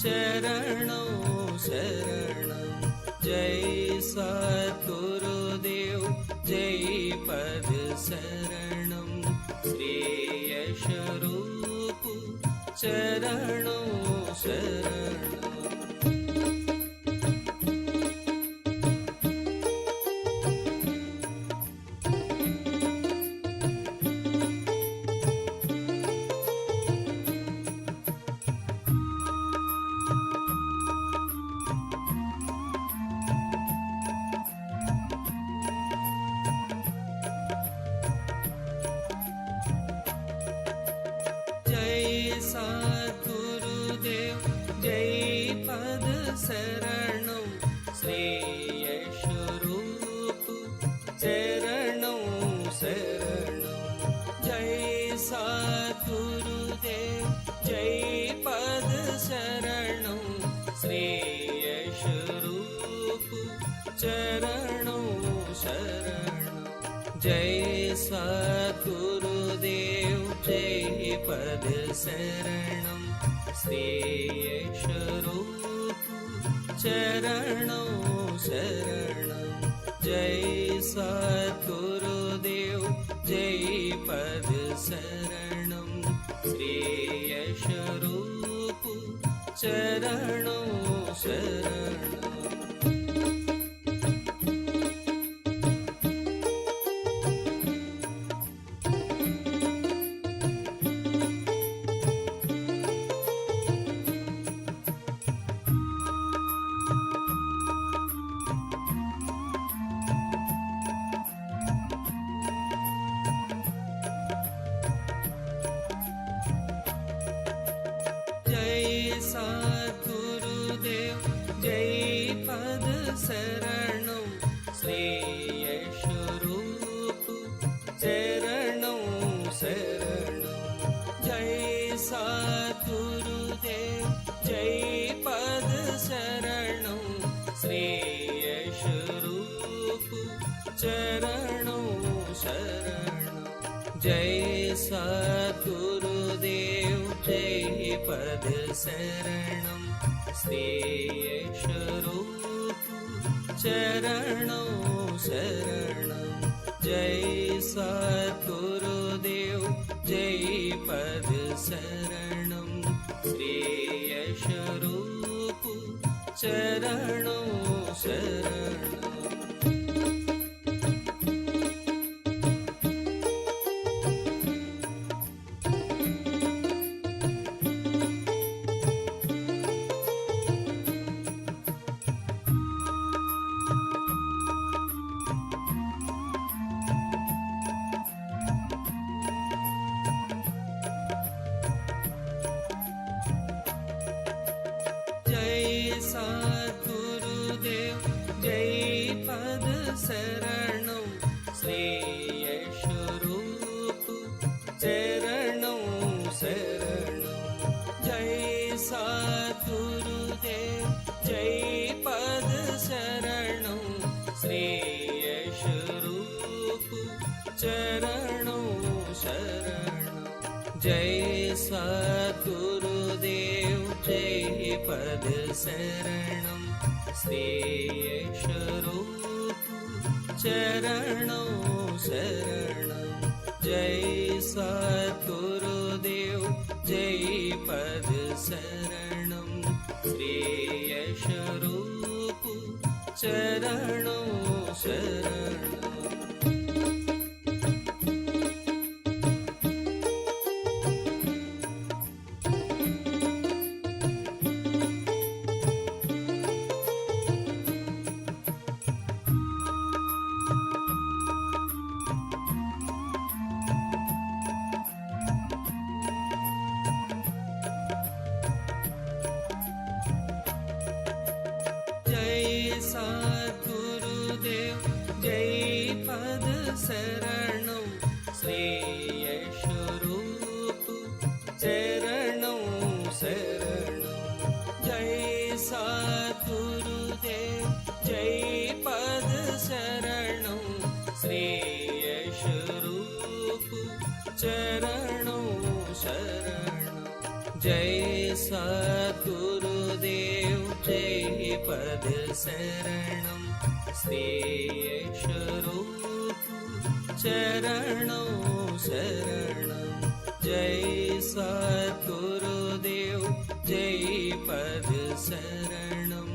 चरणं शरणं जय सद्गुरुदेव जय पद शरणं श्रेयस्वरूप चरणं शरणं जय सद्गुरुदेव जय पद शरणं श्रेयस्वरूप चरणं शरणं जय सद्गुरुदेव जय पद शरणं श्रेयस्वरूप चरणं शरणं जय सद्गुरुदेव जय पद शरणं श्रेयस्वरूप चरणं शरणं जय सद्गुरुदेव जय पद शरणं श्रेयस्वरूप चरणं शरणं जय सद्गुरुदेव जय पद शरणं श्रेयस्वरूप चरणं शरणं जय सद्गुरुदेव जय पद शरणं श्रेयस्वरूप चरणं शरणं जय सद्गुरुदेव जय पद शरणं श्रेयस्वरूप चरणं शरणं जय सद्गुरुदेव जय पद शरणं श्रेयस्वरूप चरणं शरणं जय सद्गुरुदेव जय पद शरणं श्रेयस्वरूप चरणं शरणं जय सद्गुरुदेव जय पद शरणं श्रेयस्वरूप चरणं शरणं जय सद्गुरुदेव जय पद शरणं श्रेयस्वरूप चरणं शरणं जय सद्गुरुदेव जय पद शरणं श्रेयस्वरूप चरणं शरणं जय सद्गुरुदेव जय पद शरणं श्रेयस्वरूप चरणं शरणं शरणं श्रेयस्वरूप चरणं शरणं जय सद्गुरुदेव जय पद शरणं श्रेयस्वरूप चरणं शरणं जय सद्गुरुदेव जय पद शरणं श्रेयस्वरूप चरणं शरणं जय सद्गुरुदेव जय पद शरणं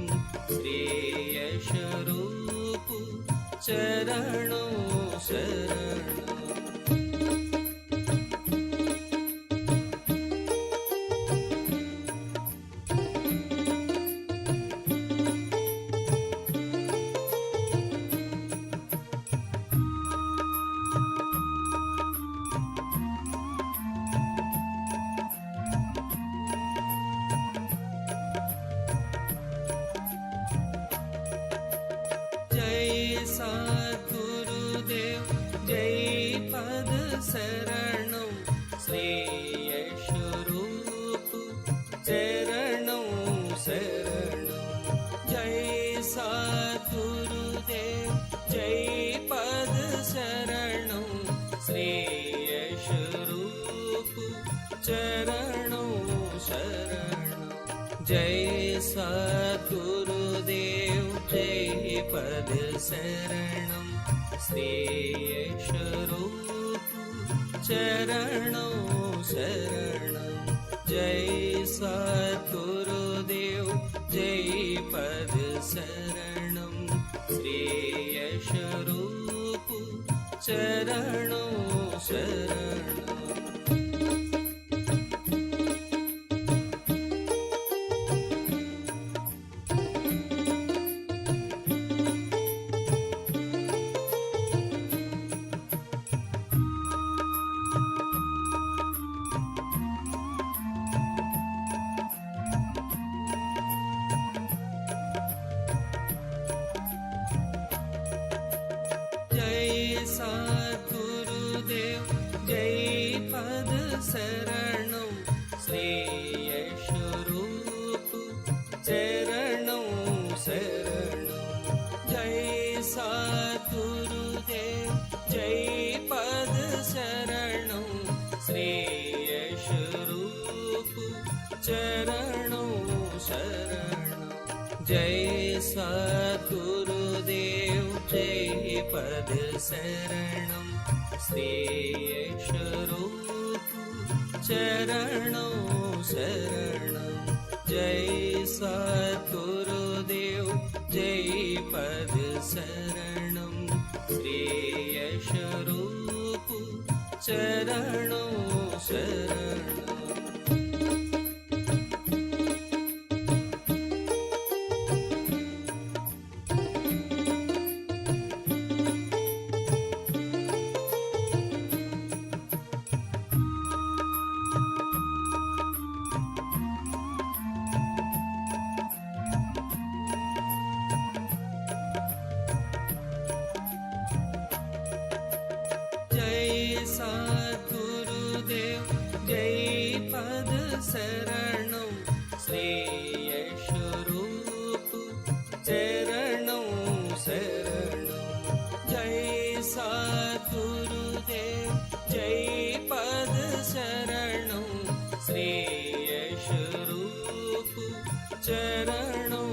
श्रेयस्वरूप चरणं शरणं जय सद्गुरुदेव जय पद शरणं श्रेयस्वरूप चरणं शरणं जय सद्गुरुदेव जय पद शरणं श्रेयस्वरूप चरणं शरणं जय सद्गुरुदेव जय पद शरणं श्रेयस्वरूप चरणं शरणं जय सद्गुरुदेव जय पद शरणं श्रेयस्वरूप चरणं शरणं जय सद्गुरुदेव जय पद शरणं श्रेयस्वरूप चरणं शरणं जय सद्गुरुदेव जय पद शरणं श्रेयस्वरूप चरणं शरणं जय सद्गुरुदेव जय पद शरणं श्रेयस्वरूप चरणं शरणं जय सद्गुरुदेव जय पद शरणं श्रेयस्वरूप चरणं शरणं जय सद्गुरुदेव जय पद शरणं श्रेयस्वरूप चरणं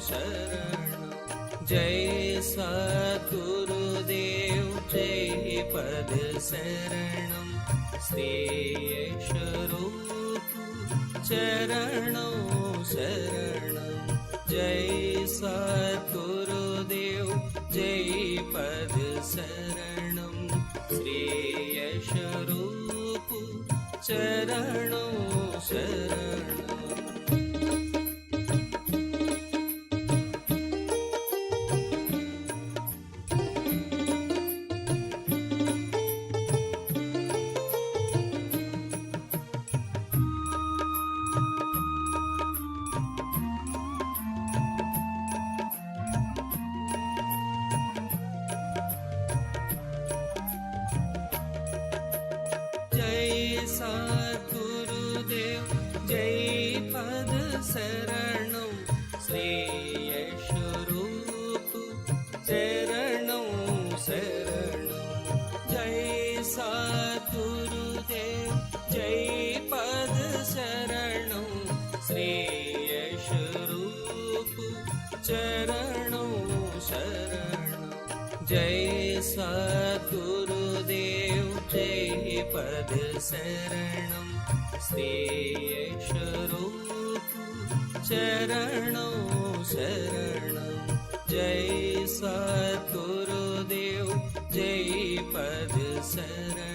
शरणं जय सद्गुरुदेव जय पद शरणं श्रेयस्वरूप चरणं शरणं जय सद्गुरुदेव जय पद शरणं श्रेयस्वरूप चरणं शरणं जय सद्गुरुदेव जय पद शरणं श्रेयस्वरूप चरणं शरणं सद्गुरुदेव जय पद शरणं श्रेयस्वरूप चरणं शरणं जय सद्गुरुदेव जय पद शरणं श्रेयस्वरूप चरणं शरणं जय सद्गुरुदेव जय पद शरणं श्रेयस्वरूप चरणं शरणं जय सद्गुरुदेव जय पद शरणं